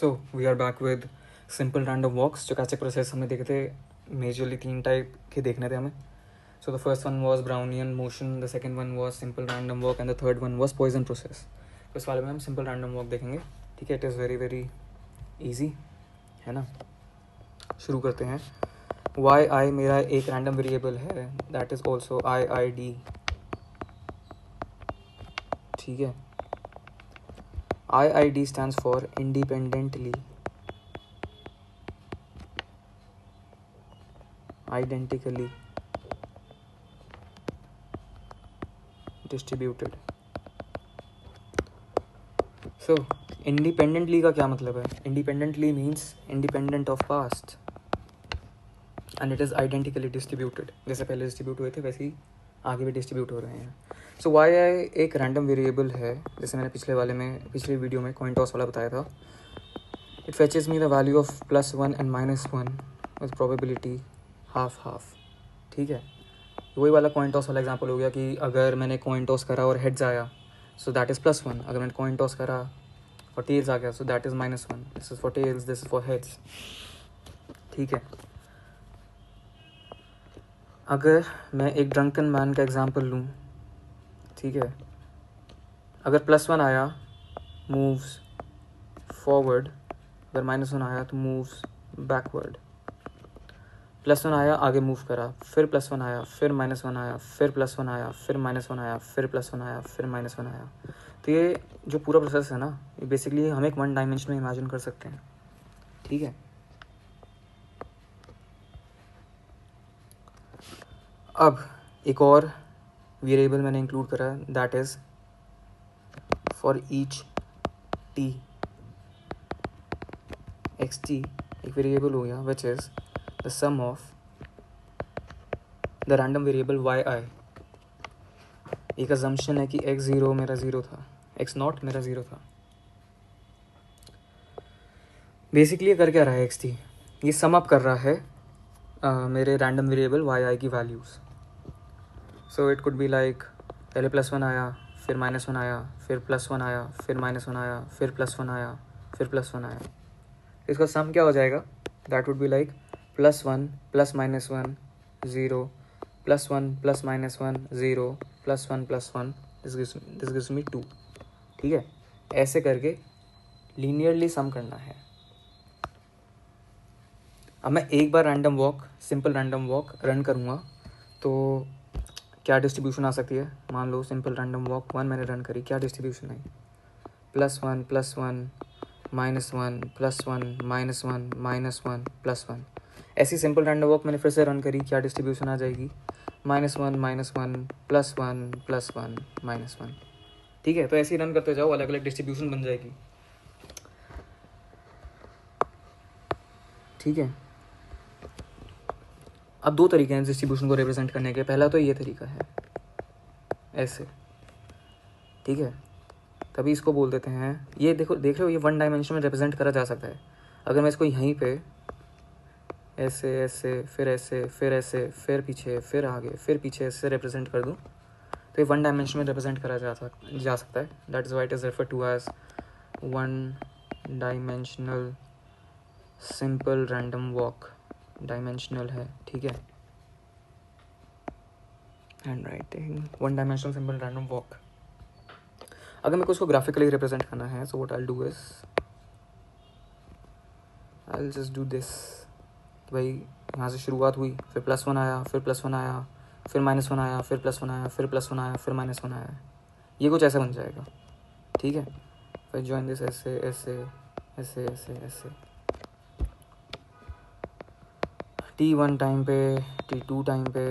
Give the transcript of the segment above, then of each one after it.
So we are back with simple random walks. Stochastic process हमने देखे थे. Majorly 3 type के देखने थे हमें. So the first one was Brownian motion, the second one was simple random walk and the third one was Poisson process. तो इस वाले में हम सिंपल रैंडम वॉक देखेंगे. ठीक है, it is very very easy है ना. शुरू करते हैं. वाई आई मेरा एक रैंडम वेरिएबल है, that is also I D. ठीक है, IID stands for independently, identically distributed. So independently का क्या मतलब है? Independently means independent of past and it is identically distributed. जैसे पहले डिस्ट्रीब्यूट हुए थे वैसे ही आगे भी डिस्ट्रीब्यूट हो रहे हैं. सो वाई आई एक रैंडम वेरिएबल है, जैसे मैंने पिछले वीडियो में कॉइन टॉस वाला बताया था. It fetches me the value of +1 and -1 with probability half. ठीक है, वही वाला कॉइन टॉस वाला एग्जांपल हो गया कि अगर मैंने कॉइन टॉस करा और हेड्स आया सो दैट इज़ +1. अगर मैंने कॉइन टॉस करा और टेल्स आ गया so that is -1. This is for tails, this is for heads. ठीक है, अगर मैं एक ड्रंकन मैन का एग्जांपल लूँ. ठीक है, अगर +1 आया मूव्स फॉरवर्ड, अगर -1 आया तो मूव्स बैकवर्ड. +1 आया आगे मूव करा, फिर +1 आया, फिर -1 आया, फिर +1 आया, फिर -1 आया, फिर +1 आया, फिर -1 आया. तो ये जो पूरा प्रोसेस है ना, ये बेसिकली हम एक 1 डायमेंशन में इमेजिन कर सकते हैं. ठीक है, अब एक और वेरिएबल मैंने इंक्लूड करा, that is for each T. xt एक वेरिएबल हो गया which is the sum of the random variable Y I. एक अजम्पशन है कि x0 मेरा 0 था, x0 मेरा 0 था. बेसिकली ये कर क्या रहा है xt? ये सम अप कर रहा है मेरे रैंडम वेरिएबल वाई आई की values. So it could be like पहले +1 आया, फिर -1 आया, फिर +1 आया, फिर -1 आया, फिर +1 आया, फिर +1 आया. इसका सम क्या हो जाएगा? That would be like +1 + -1 0 +1 + -1 0 +1 +1 this gives me 2. ठीक है, ऐसे करके लीनियरली सम करना है. अब मैं एक बार सिंपल रैंडम वॉक रन करूँगा तो क्या डिस्ट्रीब्यूशन आ सकती है? मान लो सिंपल रैंडम वॉक 1 मैंने रन करी, क्या डिस्ट्रीब्यूशन आई? +1 +1 -1 +1 -1 -1 +1. ऐसी सिंपल रैंडम वॉक मैंने फिर से रन करी, क्या डिस्ट्रीब्यूशन आ जाएगी? -1 -1 +1 +1 -1. ठीक है, तो ऐसे ही रन करते जाओ, अलग अलग डिस्ट्रीब्यूशन बन जाएगी. ठीक है, अब 2 तरीके हैं डिस्ट्रीब्यूशन को रिप्रेजेंट करने के. पहला तो ये तरीका है ऐसे. ठीक है, तभी इसको बोल देते हैं, ये देख रहे हो, ये 1 डायमेंशन में रिप्रेजेंट करा जा सकता है. अगर मैं इसको यहीं पे ऐसे ऐसे फिर ऐसे फिर ऐसे फिर पीछे फिर आगे फिर पीछे ऐसे रिप्रेजेंट कर दूँ तो ये 1 डायमेंशन में रिप्रेजेंट करा जा सकता है. That is why it is refer to as 1 dimensional simple random walk. Dimensional है, ठीक है, handwriting. 1 dimensional simple random walk. अगर मेरे को उसको ग्राफिकली रिप्रेजेंट करना है so what I will do is I will just do this. भाई यहाँ से शुरुआत हुई, फिर +1 आया, फिर +1 आया, फिर -1 आया, फिर +1 आया, फिर +1 आया, फिर -1 आया. ये कुछ ऐसा बन जाएगा. ठीक है, फिर जॉइन दिस ऐसे ऐसे ऐसे ऐसे ऐसे. T1 टाइम पे, T2 टाइम पे,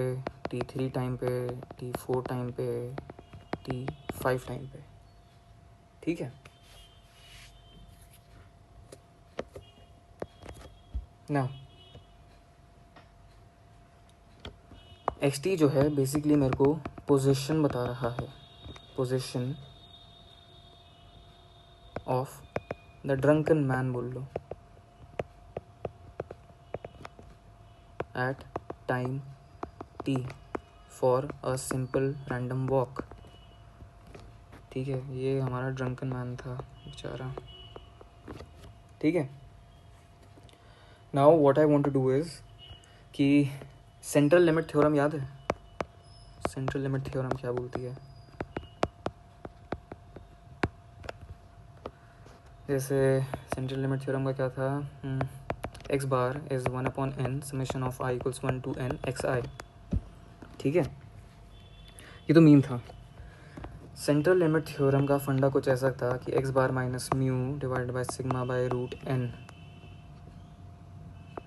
T3 टाइम पे, T4 टाइम पे, T5 टाइम पे. ठीक है ना. xt जो है बेसिकली मेरे को पोजीशन बता रहा है, position of the drunken man बोल लो at time t for a simple random walk. ठीक है, ये हमारा ड्रंकन मैन था बेचारा. ठीक है. Now what I want to do is कि सेंट्रल लिमिट थ्योरम याद है. सेंट्रल लिमिट थ्योरम क्या बोलती है. जैसे सेंट्रल लिमिट थ्योरम का क्या था. X bar is 1/n summation of i = 1 to n xi. ठीक है, ये तो मीन था. सेंट्रल लिमिट थ्योरम का फंडा कुछ ऐसा था कि x bar minus mu divided by sigma by root n.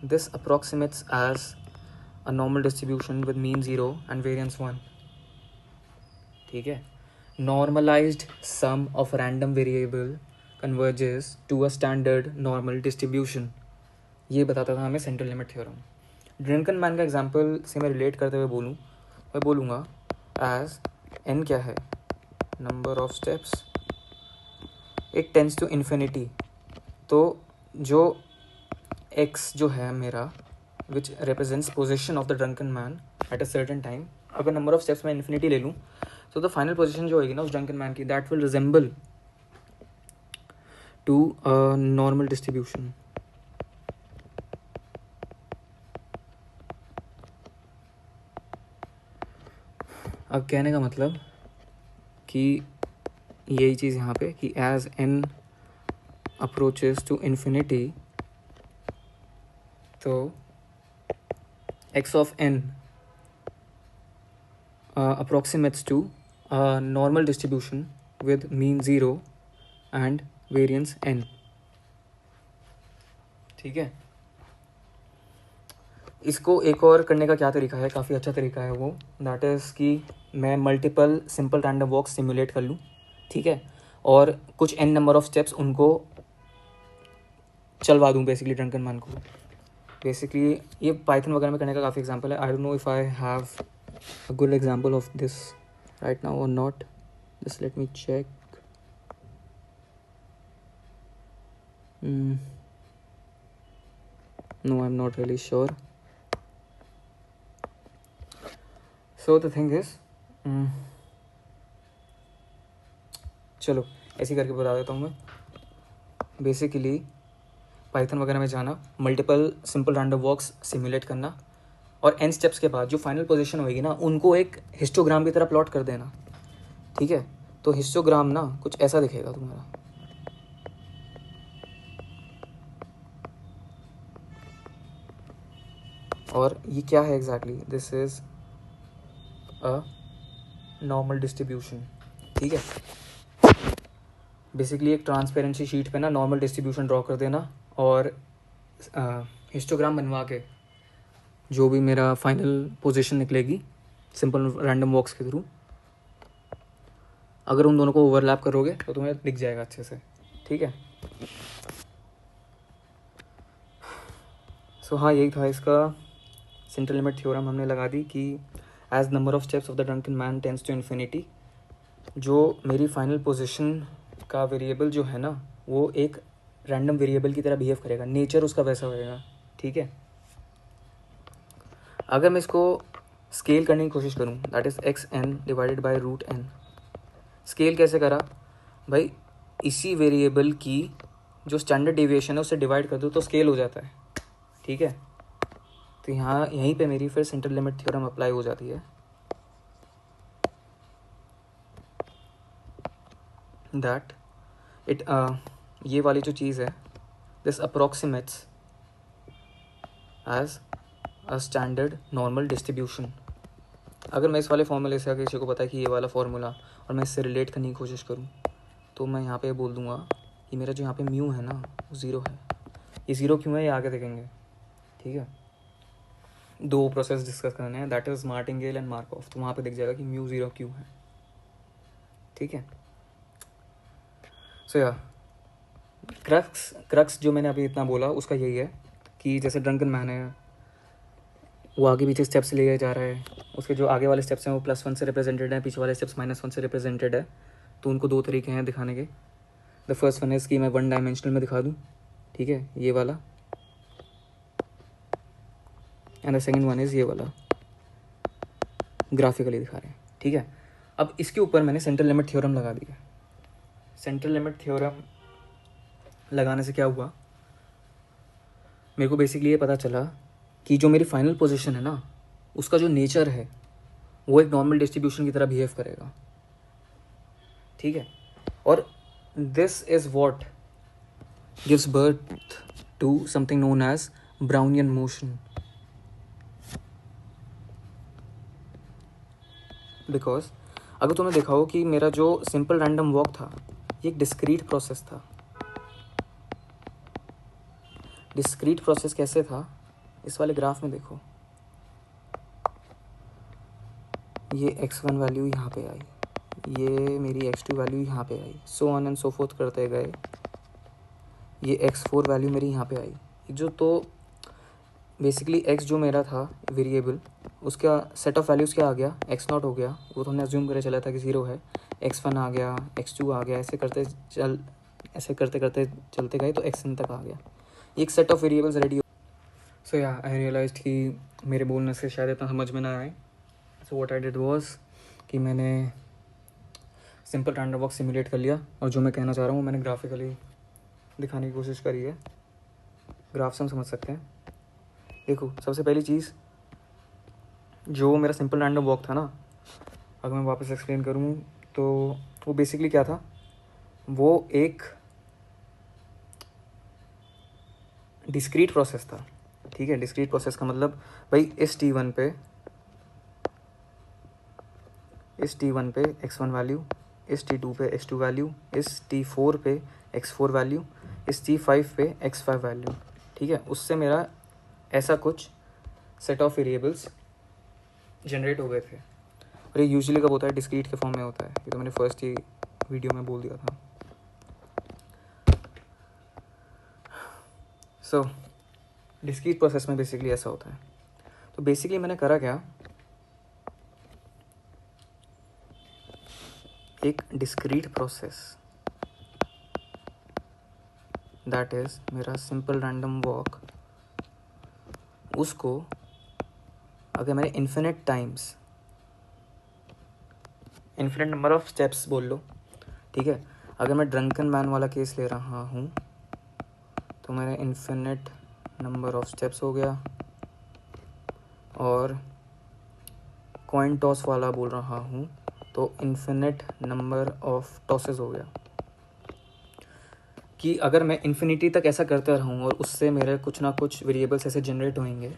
This approximates as a normal distribution with mean 0 and variance 1. ठीक है. Normalized sum of random variable converges to a standard normal distribution. ये बताता था हमें central limit theorem. Drunken man का example से मैं relate करते हुए मैं बोलूँगा एज n क्या है, number of steps, it tends to infinity. तो जो x जो है मेरा which represents position of the drunken man at a certain time, अगर नंबर ऑफ स्टेप्स मैं इन्फिनिटी ले लूँ तो द फाइनल पोजिशन जो होगी ना उस ड्रंकन मैन की, that will resemble to a normal distribution. अब कहने का मतलब कि यही चीज़ यहाँ पे कि as n approaches to infinity तो x of n approximates to a normal distribution with mean 0 and variance n. ठीक है. इसको एक और करने का क्या तरीका है, काफ़ी अच्छा तरीका है वो, दैट इज़ कि मैं मल्टीपल सिंपल रैंडम वॉक्स सिमुलेट कर लूँ. ठीक है. और कुछ n नंबर ऑफ स्टेप्स उनको चलवा दूँ बेसिकली ड्रंकन मैन को. बेसिकली ये पाइथन वगैरह में करने का काफ़ी एग्जांपल है. I don't know if I have a good example of this right now or not. Just let me check. No, I'm not really sure. So the thing is, चलो ऐसे करके बता देता हूँ मैं. बेसिकली पाइथन वगैरह में जाना, मल्टीपल सिंपल रैंडम वॉक्स सिमुलेट करना और n स्टेप्स के बाद जो फाइनल पोजीशन होगी ना उनको एक हिस्टोग्राम की तरह प्लॉट कर देना. ठीक है. तो हिस्टोग्राम ना कुछ ऐसा दिखेगा तुम्हारा. और ये क्या है exactly, this is a normal distribution. ठीक है. बेसिकली एक ट्रांसपेरेंसी शीट पे ना नॉर्मल डिस्ट्रीब्यूशन ड्रॉ कर देना और हिस्टोग्राम बनवा के जो भी मेरा फाइनल पोजीशन निकलेगी सिंपल रैंडम वॉक्स के थ्रू, अगर उन दोनों को ओवरलैप करोगे तो तुम्हें दिख जाएगा अच्छे से. ठीक है. सो हाँ, यही था इसका सेंट्रल लिमिट थ्योरम हमने लगा दी कि as number of steps of the drunken man tends to infinity, जो मेरी फाइनल पोजीशन का वेरिएबल जो है ना वो एक रैंडम वेरिएबल की तरह बिहेव करेगा, नेचर उसका वैसा होएगा. ठीक है. अगर मैं इसको स्केल करने की कोशिश करूँ, that is xn divided by root n. Scale कैसे करा भाई, इसी वेरिएबल की जो स्टैंडर्ड डेविएशन है उससे डिवाइड कर दो तो स्केल हो जाता है. ठीक है. तो यहाँ यहीं पे मेरी फिर सेंट्रल लिमिट थ्योरम अप्लाई हो जाती है, दैट इट ये वाली जो चीज़ है, this approximates as a standard normal distribution. अगर मैं इस वाले फॉर्मूले से, अगर किसी को पता है कि ये वाला फॉर्मूला और मैं इससे रिलेट करने की कोशिश करूँ तो मैं यहाँ पे बोल दूँगा कि मेरा जो यहाँ पे म्यू है ना वो 0 है. ये 0 क्यों है ये आगे देखेंगे. ठीक है. 2 प्रोसेस डिस्कस करने हैं, that is martingale and Markov. तो वहाँ पे दिख जाएगा कि म्यू 0 क्यों है. ठीक है. सो या क्रक्स जो मैंने अभी इतना बोला उसका यही है कि जैसे ड्रंकन मैन है, वो आगे पीछे स्टेप्स ले जा रहा है, उसके जो आगे वाले स्टेप्स हैं वो +1 से रिप्रेजेंटेड है, पीछे वाले स्टेप्स -1 से रिप्रेजेंटेड है. तो उनको 2 तरीके हैं दिखाने के. द फर्स्ट वन इज़ कि मैं 1 डायमेंशनल में दिखा दूँ. ठीक है, ये वाला. And the second one is ये वाला, ग्राफिकली दिखा रहे हैं. ठीक है. अब इसके ऊपर मैंने सेंट्रल लिमिट थ्योरम लगा दिया. सेंट्रल लिमिट थ्योरम लगाने से क्या हुआ मेरे को बेसिकली ये पता चला कि जो मेरी फाइनल पोजीशन है ना, उसका जो नेचर है वो एक नॉर्मल डिस्ट्रीब्यूशन की तरह बिहेव करेगा, ठीक है। और this is what gives birth to something known as Brownian motion, because अगर तुमने देखा हो कि मेरा जो सिंपल रैंडम वॉक था ये एक डिस्क्रीट प्रोसेस था। डिस्क्रीट प्रोसेस कैसे था, इस वाले ग्राफ में देखो, ये x1 वैल्यू यहाँ पे आई, ये मेरी x2 वैल्यू यहाँ पे आई, so on and so forth करते गए, ये x4 वैल्यू मेरी यहाँ पे आई। जो तो बेसिकली x जो मेरा था वेरिएबल, उसका सेट ऑफ वैल्यूज़ क्या आ गया, x0 हो गया, वो तो हमने अज्यूम करे चला था कि 0 है, x1 आ गया, x2 आ गया, ऐसे करते करते चलते गए तो xn तक आ गया। एक सेट ऑफ वेरिएबल्स रेडी। सो या आई रियलाइज्ड कि मेरे बोलने से शायद इतना समझ में ना आए। सो व्हाट आई डिड वाज कि मैंने सिंपल रैंडम वॉक सिमुलेट कर लिया, और जो मैं कहना चाह रहा हूँ मैंने ग्राफिकली दिखाने की कोशिश करी है। ग्राफ से हम समझ सकते हैं। देखो, सबसे पहली चीज़, जो मेरा सिंपल रैंडम वॉक था ना, अगर मैं वापस एक्सप्लेन करूँ तो वो बेसिकली क्या था, वो एक डिस्क्रीट प्रोसेस था, ठीक है। डिस्क्रीट प्रोसेस का मतलब भाई इस t1 पे x1 वैल्यू, इस t2 पे x2 वैल्यू, इस t4 पे x4 वैल्यू, इस t5 पे x5 वैल्यू, ठीक है। उससे मेरा ऐसा कुछ सेट ऑफ वेरिएबल्स जनरेट हो गए थे। और ये यूजुअली कब होता है, डिस्क्रीट के फॉर्म में होता है। ये तो मैंने फर्स्ट ही वीडियो में बोल दिया था। सो डिस्क्रीट प्रोसेस में बेसिकली ऐसा होता है। तो बेसिकली मैंने करा क्या, एक डिस्क्रीट प्रोसेस दैट इज मेरा सिंपल रैंडम वॉक, उसको अगर मैंने infinite times, infinite number of steps बोल लो, ठीक है। अगर मैं ड्रंकन मैन वाला केस ले रहा हूँ तो मेरा इन्फिनिट नंबर ऑफ स्टेप्स हो गया, और कॉइन टॉस वाला बोल रहा हूँ तो इन्फिनिट नंबर ऑफ टॉसेस हो गया। कि अगर मैं इन्फिनिटी तक ऐसा करता रहूँ और उससे मेरे कुछ ना कुछ वेरिएबल्स ऐसे जनरेट होंगे,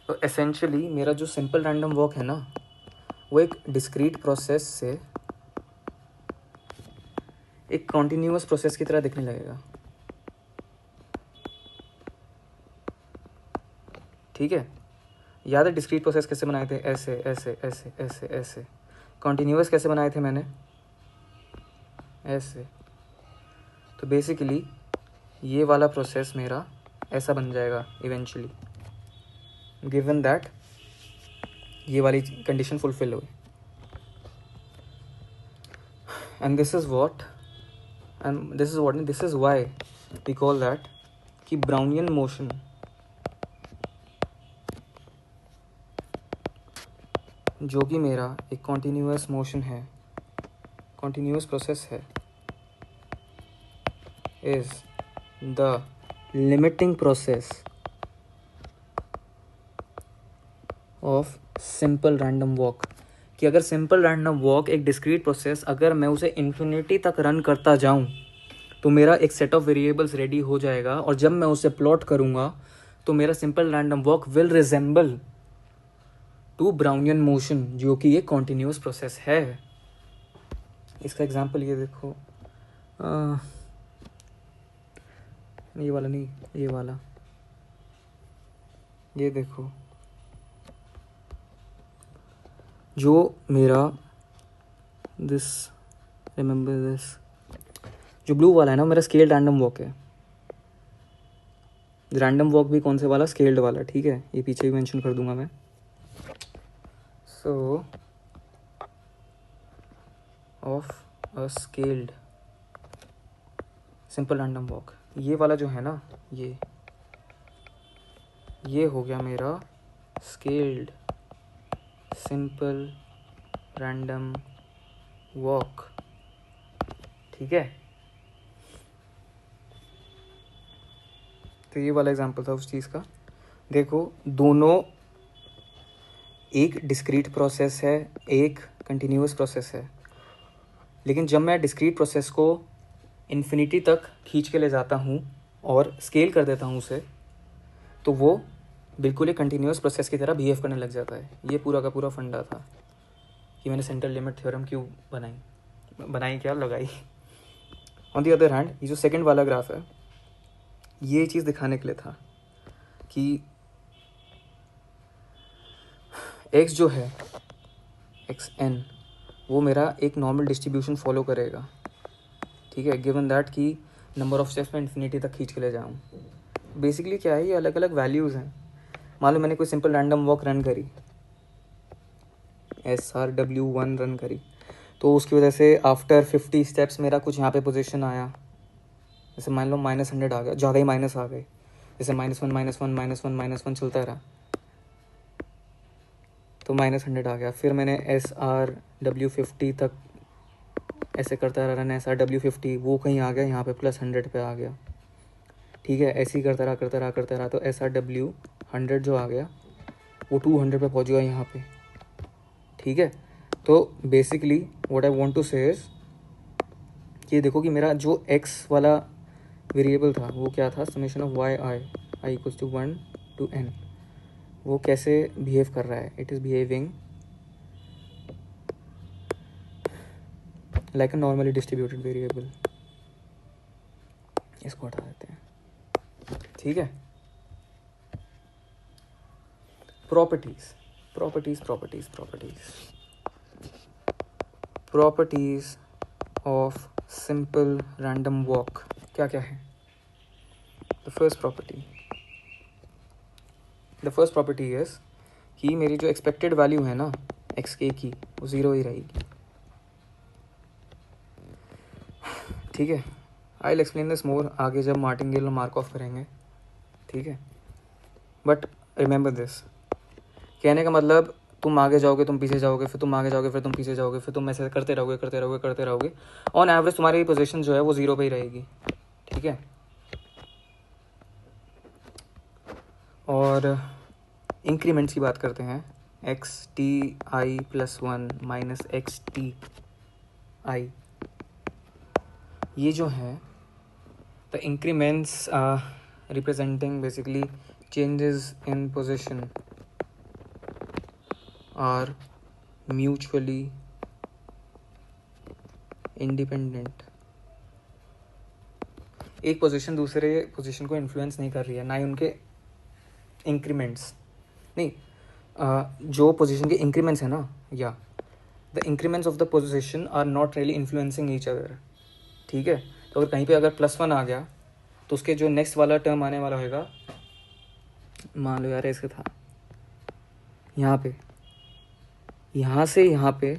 तो एसेंशियली मेरा जो सिंपल रैंडम वॉक है ना, वो एक डिस्क्रीट प्रोसेस से एक कॉन्टिन्यूअस प्रोसेस की तरह दिखने लगेगा, ठीक है। याद है डिस्क्रीट प्रोसेस कैसे बनाए थे, ऐसे ऐसे ऐसे ऐसे ऐसे। कॉन्टिन्यूअस कैसे बनाए थे मैंने, ऐसे। तो बेसिकली ये वाला प्रोसेस मेरा ऐसा बन जाएगा इवेंचुअली, गिवन दैट ये वाली कंडीशन फुलफिल हुई। And this is why we call that कि ब्राउनियन मोशन जो कि मेरा एक कॉन्टीन्यूअस मोशन है, कॉन्टीन्यूअस प्रोसेस है, is the limiting process of simple random walk. कि अगर सिंपल रैंडम वॉक एक डिस्क्रीट प्रोसेस, अगर मैं उसे इन्फिनिटी तक रन करता जाऊं तो मेरा एक सेट ऑफ वेरिएबल्स रेडी हो जाएगा, और जब मैं उसे प्लॉट करूंगा तो मेरा simple random walk will resemble to Brownian motion, जो कि एक कॉन्टिन्यूअस प्रोसेस है। इसका एग्जांपल ये देखो, ये वाला नहीं, ये वाला, ये देखो, जो मेरा दिस, रिमेंबर दिस, जो ब्लू वाला है ना, मेरा स्केल्ड रैंडम वॉक है। रैंडम वॉक भी कौन से वाला, स्केल्ड वाला, ठीक है। ये पीछे भी मेंशन कर दूंगा मैं। सो of a scaled simple random walk, ये वाला जो है ना, ये हो गया मेरा स्केल्ड सिंपल रैंडम वॉक, ठीक है। तो ये वाला एग्जांपल था उस चीज़ का। देखो दोनों एक डिस्क्रीट प्रोसेस है, एक कंटिन्यूस प्रोसेस है, लेकिन जब मैं डिस्क्रीट प्रोसेस को इन्फिनिटी तक खींच के ले जाता हूँ और स्केल कर देता हूँ उसे, तो वो बिल्कुल एक कंटिन्यूस प्रोसेस की तरह बिहेव करने लग जाता है। ये पूरा का पूरा फंडा था कि मैंने सेंट्रल लिमिट थ्योरम क्यों बनाई क्या लगाई। ऑन दी अदर हैंड ये जो सेकंड वाला ग्राफ है, ये चीज़ दिखाने के लिए था कि x जो है xn वो मेरा एक नॉर्मल डिस्ट्रीब्यूशन फॉलो करेगा, ठीक है, गिवन दैट कि नंबर ऑफ स्टेप्स में इन्फिनिटी तक खींच के ले जाऊँ। बेसिकली क्या है, ये अलग अलग वैल्यूज़ हैं। मान लो मैंने कोई सिंपल रैंडम वॉक रन करी, SRW1 रन करी, तो उसकी वजह से आफ्टर 50 स्टेप्स मेरा कुछ यहाँ पे पोजीशन आया, जैसे मान लो -100 आ गया, ज़्यादा ही माइनस आ गए, जैसे -1 चलता रहा तो -100 आ गया। फिर मैंने SRW50 तक ऐसे करता रहा, रन SRW50, वो कहीं आ गया यहाँ पे +100 पे आ गया, ठीक है। ऐसे ही करता रहा तो SRW100 जो आ गया वो 200 पे पहुँच गया यहाँ पे, ठीक है। तो basically what I want to say is कि देखो कि मेरा जो x वाला वेरिएबल था वो क्या था, summation of y = 1 to n, वो कैसे बिहेव कर रहा है, it is behaving like a normally distributed variable. इसको हटा देते हैं, ठीक है। Properties of simple random walk क्या क्या है। द फर्स्ट प्रॉपर्टी इज कि मेरी जो एक्सपेक्टेड वैल्यू है ना xk की, वो 0 ही रहेगी, ठीक है। I will explain this more आगे जब मार्टिंगेल और मार्कऑफ करेंगे, ठीक है। बट रिमेंबर दिस, कहने का मतलब तुम आगे जाओगे, तुम पीछे जाओगे, फिर तुम आगे जाओगे, फिर तुम पीछे जाओगे, फिर तुम ऐसे करते रहोगे, ऑन एवरेज तुम्हारी पोजीशन जो है वो 0 पे ही रहेगी, ठीक है। और इंक्रीमेंट्स की बात करते हैं, xti+1 -xti, ये जो है the increments representing basically changes in position are mutually independent. एक पोजीशन दूसरे पोजीशन को इन्फ्लुएंस नहीं कर रही है, ना ही उनके इंक्रीमेंट्स, नहीं, जो पोजीशन के इंक्रीमेंट्स है ना, या the increments of the position are not really influencing each other, ठीक है। तो अगर कहीं पे अगर +1 आ गया तो उसके जो नेक्स्ट वाला टर्म आने वाला होगा, मान लो यार इसका था यहाँ पे, यहाँ से यहाँ पे,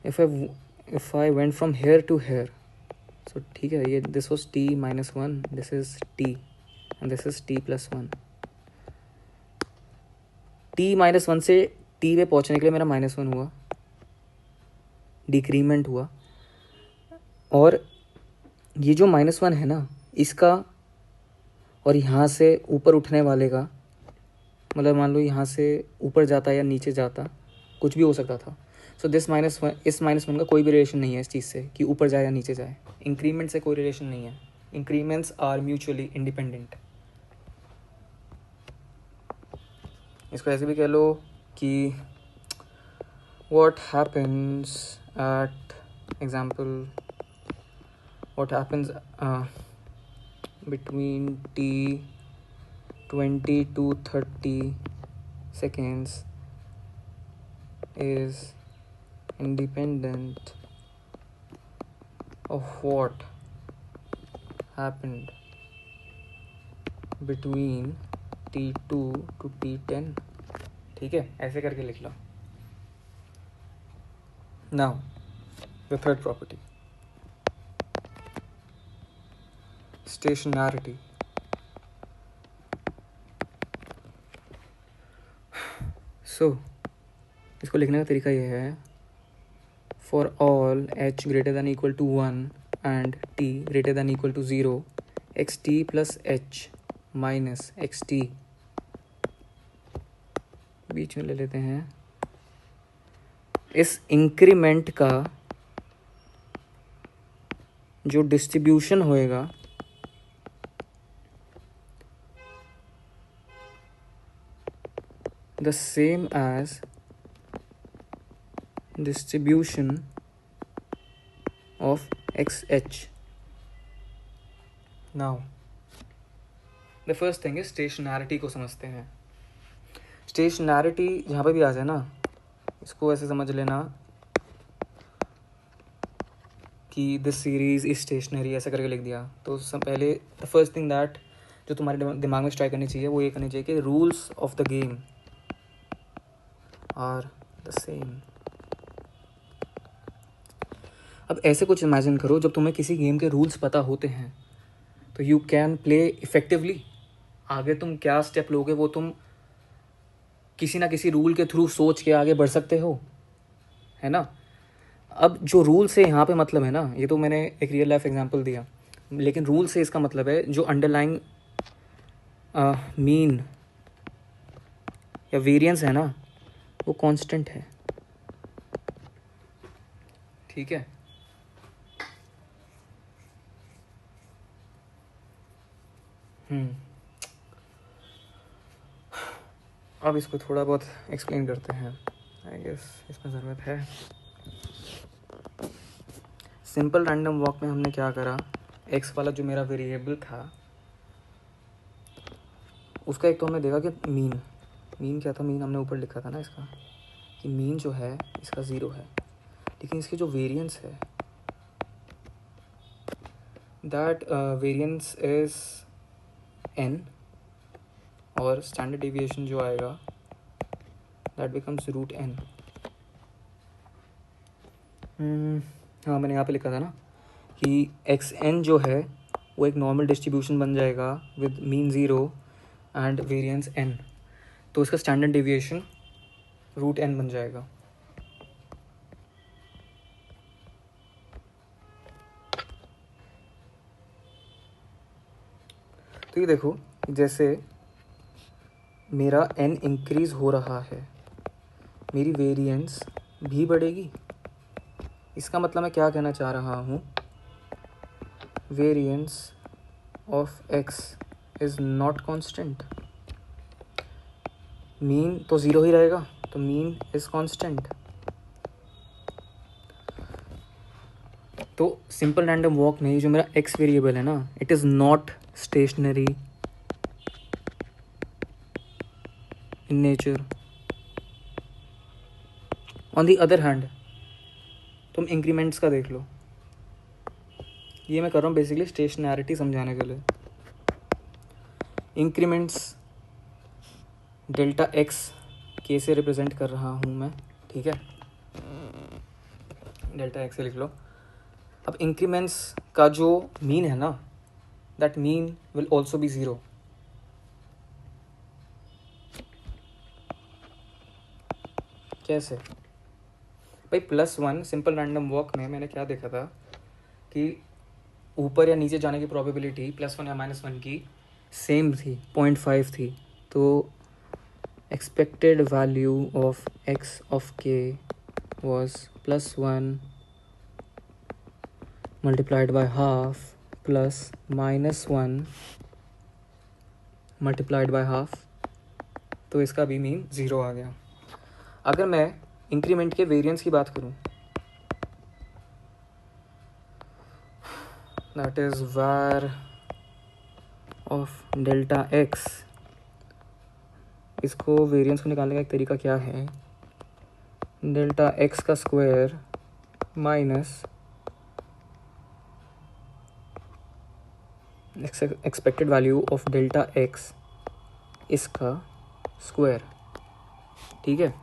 if I went from here to here, so ठीक है, ये this was t-1, this is t and this is t+1। t-1 से t पे पहुँचने के लिए मेरा -1 हुआ, डिक्रीमेंट हुआ, और ये जो -1 है ना, इसका और यहाँ से ऊपर उठने वाले का, मतलब मान लो यहाँ से ऊपर जाता या नीचे जाता, कुछ भी हो सकता था। सो दिस -1, इस -1 का कोई भी रिलेशन नहीं है इस चीज़ से कि ऊपर जाए या नीचे जाए, इंक्रीमेंट से कोई रिलेशन नहीं है, इंक्रीमेंट्स आर म्यूचुअली इंडिपेंडेंट। इसको ऐसे भी कह लो कि what happens at example, what happens between t20 to 30 seconds is independent of what happened between t2 to t10, ठीक है, ऐसे करके लिख लो। Now, the third property, stationarity. So, इसको लिखने का तरीका ये है, for all h greater than equal to 1 and t greater than equal to 0 x t plus h minus x t बीच में ले लेते हैं, इस इंक्रीमेंट का जो डिस्ट्रीब्यूशन होएगा the same as distribution of x h. Now the first thing is stationarity को समझते हैं. स्टेशनैरिटी जहाँ पे भी आ जाए ना, इसको ऐसे समझ लेना कि दिस सीरीज इज स्टेशनरी, ऐसा करके लिख दिया तो सब पहले द फर्स्ट थिंग दैट जो तुम्हारे दिमाग में स्ट्राइक करनी चाहिए वो ये करनी चाहिए कि rules of the game are the same. अब ऐसे कुछ इमेजिन करो, जब तुम्हें किसी गेम के रूल्स पता होते हैं तो यू कैन प्ले इफेक्टिवली. आगे तुम क्या स्टेप लोगे वो तुम किसी ना किसी रूल के थ्रू सोच के आगे बढ़ सकते हो, है ना. अब जो रूल से यहाँ पे मतलब है ना, ये तो मैंने एक रियल लाइफ एग्जांपल दिया, लेकिन रूल से इसका मतलब है जो अंडरलाइंग मीन या वेरिएंस है ना वो कांस्टेंट है. ठीक है. अब इसको थोड़ा बहुत एक्सप्लेन करते हैं. आई गेस इसमें ज़रूरत है. सिंपल रैंडम वॉक में हमने क्या करा, एक्स वाला जो मेरा वेरिएबल था उसका एक तो हमने देखा कि मीन क्या था. मीन हमने ऊपर लिखा था ना इसका, कि मीन जो है इसका 0 है, लेकिन इसकी जो वेरिएंस है दैट वेरिएंस इज n और स्टैंडर्ड डेविएशन जो आएगा दैट बिकम्स रूट n. हाँ, मैंने यहाँ पे लिखा था ना कि xn जो है वो एक नॉर्मल डिस्ट्रीब्यूशन बन जाएगा with mean 0 and variance n, तो इसका स्टैंडर्ड डेविएशन रूट n बन जाएगा. तो ये देखो, जैसे मेरा n इंक्रीज़ हो रहा है मेरी वेरिएंस भी बढ़ेगी. इसका मतलब मैं क्या कहना चाह रहा हूँ, variance of x is not constant. Mean तो 0 ही रहेगा, तो मीन इज़ कांस्टेंट. तो सिंपल रैंडम वॉक में जो मेरा x वेरिएबल है ना, it is not stationary in nature. On the other hand तुम इंक्रीमेंट्स का देख लो. ये मैं कर रहा हूँ बेसिकली स्टेशनैरिटी समझाने के लिए. इंक्रीमेंट्स डेल्टा एक्स के से रिप्रेजेंट कर रहा हूँ मैं, ठीक है. डेल्टा एक्स से लिख लो. अब इंक्रीमेंट्स का जो मीन है ना, that mean will also be 0. कैसे भाई, +1 सिंपल रैंडम वॉक में मैंने क्या देखा था कि ऊपर या नीचे जाने की प्रोबेबिलिटी +1 या -1 की सेम थी, 0.5 थी. तो expected value of x of k was +1 multiplied by half plus -1 multiplied by half. तो इसका भी मीन 0 आ गया. अगर मैं इंक्रीमेंट के वेरिएंस की बात करूं, that is var of delta x, इसको वेरिएंस को निकालने का एक तरीका क्या है, डेल्टा x का square minus expected value of delta x इसका स्क्वायर. ठीक है.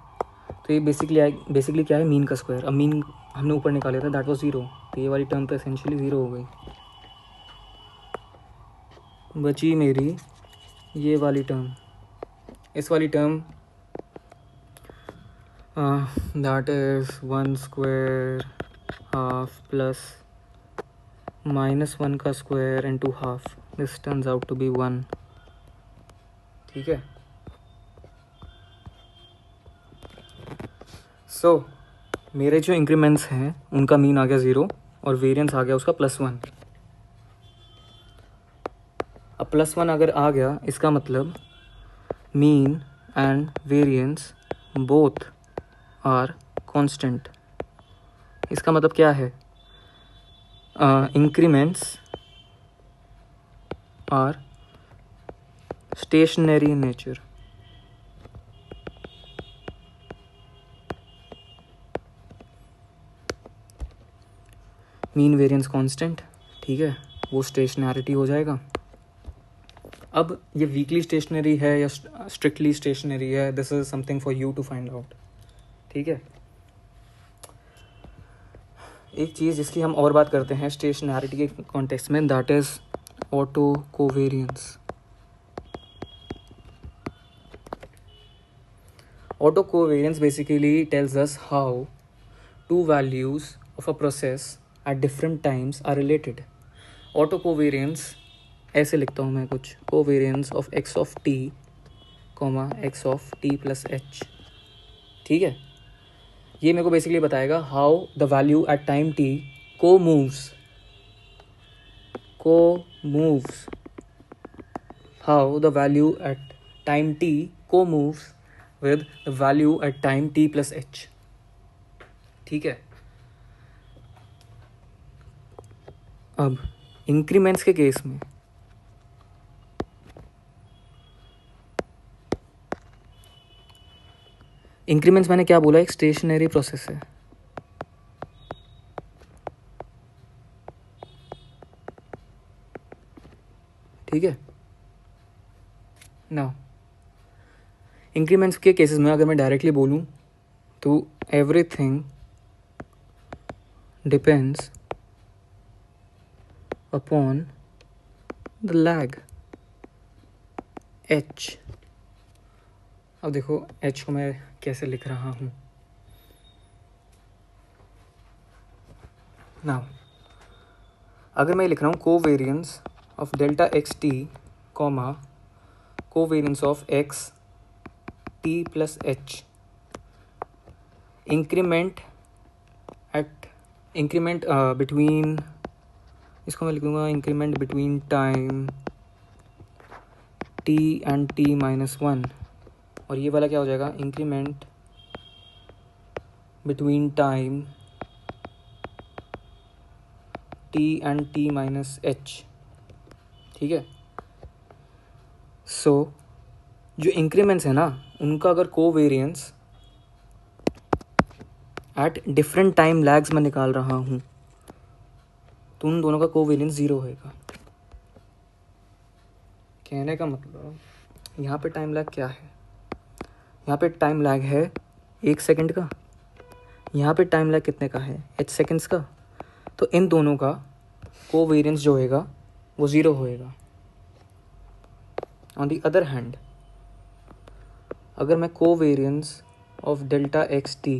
तो ये बेसिकली क्या है, मीन का स्क्वायर. अब मीन हमने ऊपर निकाला था, दैट वाज 0, तो ये वाली टर्म तो एसेंशियली 0 हो गई. बची मेरी ये वाली टर्म. इस वाली term that is 1 square half plus -1 का square into half, this turns out to be 1। ठीक है, सो मेरे जो इंक्रीमेंट्स हैं उनका मीन आ गया 0 और वेरिएंस आ गया उसका +1। अब +1 अगर आ गया इसका मतलब mean and variance both are constant. इसका मतलब क्या है, increments are stationary in nature. Mean variance constant, ठीक है, वो स्टेशनैरिटी हो जाएगा। अब ये वीकली स्टेशनरी है या स्ट्रिक्टली स्टेशनरी है, this is something for you to find out. ठीक है, एक चीज़ जिसकी हम और बात करते हैं स्टेशनैरिटी के कॉन्टेक्स्ट में, that is auto covariance. Auto covariance basically tells us how two values of a process at different times are related. Autocovariance ऐसे लिखता हूँ मैं कुछ, covariance of x of t comma x of t plus h। ठीक है, ये मेरे को बेसिकली बताएगा how the value at time t को moves how the value at time t को moves with the value at time t plus h। ठीक है, अब इंक्रीमेंट्स के केस में इंक्रीमेंट्स मैंने क्या बोला, एक स्टेशनरी प्रोसेस है। ठीक है, नाउ इंक्रीमेंट्स के केसेस में अगर मैं डायरेक्टली बोलूँ तो everything depends upon the lag h। अब देखो h को मैं कैसे लिख रहा हूँ। नाउ अगर मैं लिख रहा हूँ covariance of delta x t comma covariance of x t plus H, increment between, इसको मैं लिखूँगा increment between time t and t-1, और ये वाला क्या हो जाएगा, increment between time t and t-h। ठीक है, सो जो इंक्रीमेंट्स है ना उनका अगर covariance at different time lags में निकाल रहा हूँ तो उन दोनों का कोवेरियंस 0 होएगा। कहने का मतलब यहाँ पे टाइम लैग क्या है, यहाँ पे टाइम लैग है 1 सेकंड का, यहाँ पे टाइम लैग कितने का है, h सेकंड्स का। तो इन दोनों का कोवेरियंस जो होएगा वो 0 होएगा। ऑन द अदर हैंड अगर मैं covariance of delta x T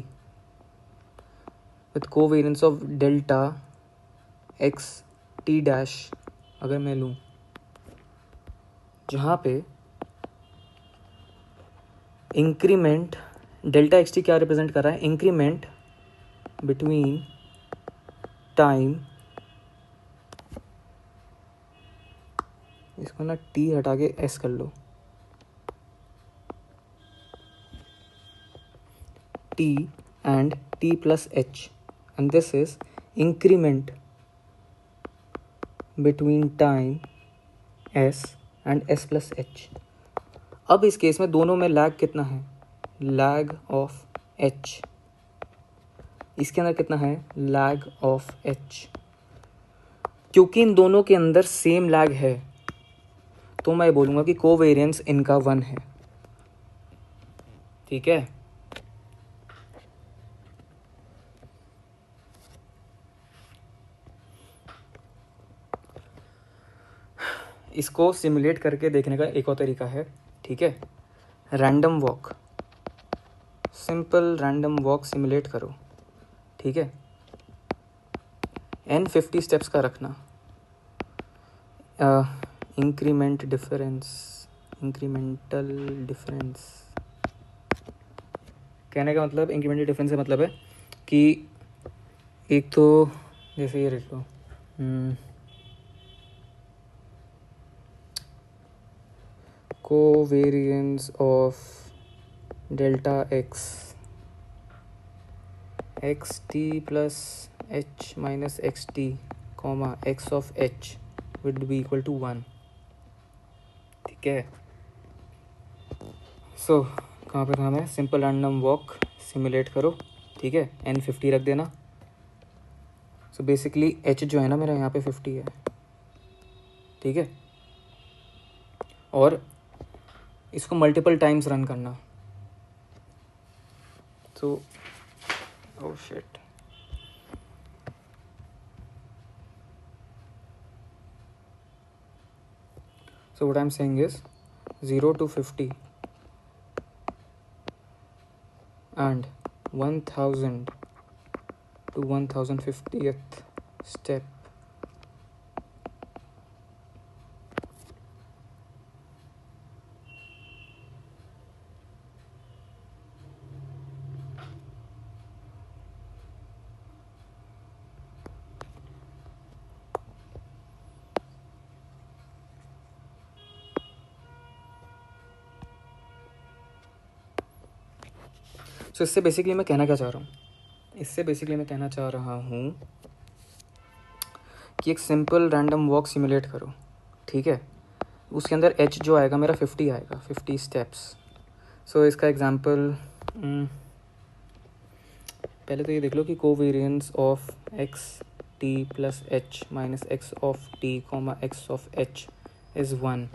with covariance of delta x T dash अगर मैं लूँ, जहाँ पे इंक्रीमेंट डेल्टा एक्स टी क्या रिप्रेजेंट कर रहा है, इंक्रीमेंट बिटवीन टाइम, इसको ना टी हटा के एस कर लो, t and t plus h, and this is increment between time s and s plus h. अब इस केस में दोनों में लैग कितना है, लैग ऑफ एच, इसके अंदर कितना है, लैग ऑफ एच। क्योंकि इन दोनों के अंदर सेम लैग है तो मैं बोलूँगा कि कोवेरियंस इनका 1 है। ठीक है, इसको सिमुलेट करके देखने का एक और तरीका है। ठीक है, random walk, simple random walk simulate करो। ठीक है, n 50 स्टेप्स का रखना, इंक्रीमेंटल डिफरेंस कहने का मतलब, इंक्रीमेंटल डिफरेंस का मतलब है कि एक तो जैसे ये लिख लो, covariance of delta x t plus h minus x t comma x of h would be equal to 1. ठीक है. सो कहाँ पे था मैं? सिंपल रैंडम वॉक सिमुलेट करो. ठीक है, n 50 रख देना. सो बेसिकली h जो है ना मेरा यहाँ पे 50 है. ठीक है, और इसको मल्टीपल टाइम्स रन करना. So oh shit, so what I'm saying is 0 to 50 and 1000 to 1050th step सो इससे बेसिकली मैं कहना क्या चाह रहा हूँ? इससे बेसिकली मैं कहना चाह रहा हूँ कि एक सिंपल रैंडम वॉक सिमुलेट करो. ठीक है, उसके अंदर h जो आएगा मेरा 50 आएगा, 50 स्टेप्स. सो इसका एग्जांपल पहले तो ये देख लो कि covariance of x t plus h minus x of T comma x of H is 1,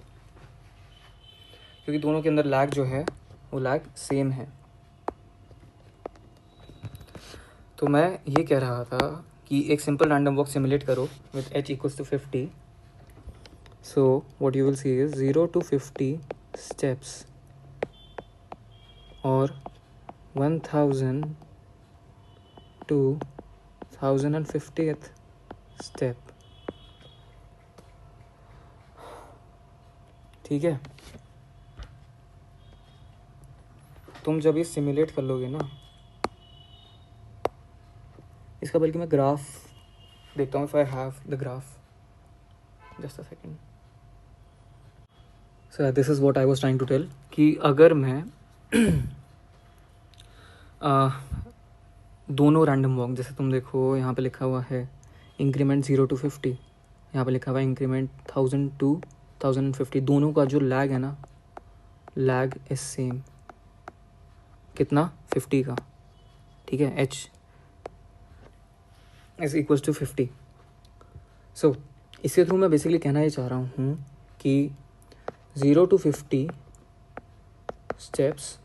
क्योंकि दोनों के अंदर लैग जो है वो लैग सेम है. तो मैं ये कह रहा था कि एक सिंपल रैंडम वॉक सिमुलेट करो with h equals to 50. So what you will see is 0 to 50 steps और 1000 to 1050th स्टेप. ठीक है, तुम जब ये सिमुलेट कर लोगे ना, इसका बल्कि मैं ग्राफ देखता हूँ. If I have the graph, just a second. So this is what I was trying to tell कि अगर मैं दोनों रैंडम वॉक, जैसे तुम देखो यहाँ पे लिखा हुआ है इंक्रीमेंट 0 to 50, यहाँ पे लिखा हुआ है इंक्रीमेंट 1000 to 1050, दोनों का जो लैग है ना, लैग इज सेम. कितना? 50 का. ठीक है, h इज इक्वल्स टू 50. सो इसके थ्रू मैं बेसिकली कहना ये चाह रहा हूँ कि 0 to 50 स्टेप्स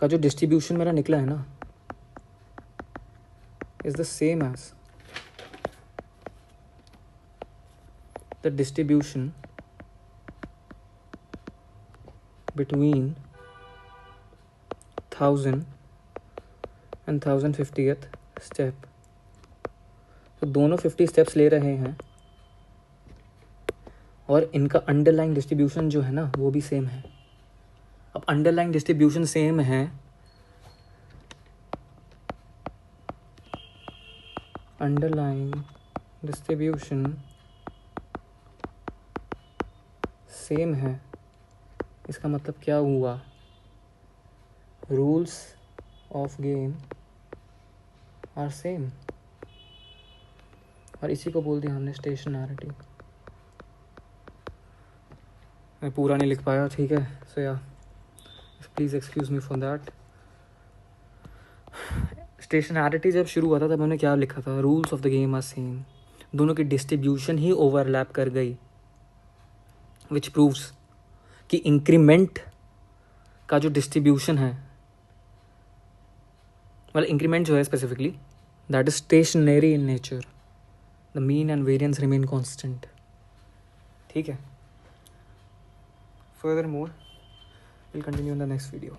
का जो डिस्ट्रीब्यूशन मेरा निकला है ना, is the same as the distribution between 1000 and 1050th step. तो दोनों 50 स्टेप्स ले रहे हैं और इनका अंडरलाइन डिस्ट्रीब्यूशन जो है ना वो भी सेम है. अब अंडरलाइन डिस्ट्रीब्यूशन सेम है, अंडरलाइन डिस्ट्रीब्यूशन सेम है, इसका मतलब क्या हुआ? Rules of game are same. और इसी को बोल दिया हमने स्टेशनैरिटी. मैं पूरा नहीं लिख पाया, ठीक है. सो या please excuse me for that. Stationarity जब शुरू हुआ था तब हमने क्या लिखा था? Rules of the game are same. दोनों की डिस्ट्रीब्यूशन ही ओवरलैप कर गई, विच प्रूव्स कि इंक्रीमेंट का जो डिस्ट्रीब्यूशन है, मतलब इंक्रीमेंट जो है specifically, that is stationary in nature. The mean and variance remain constant. ठीक है. Furthermore, we'll continue in the next video.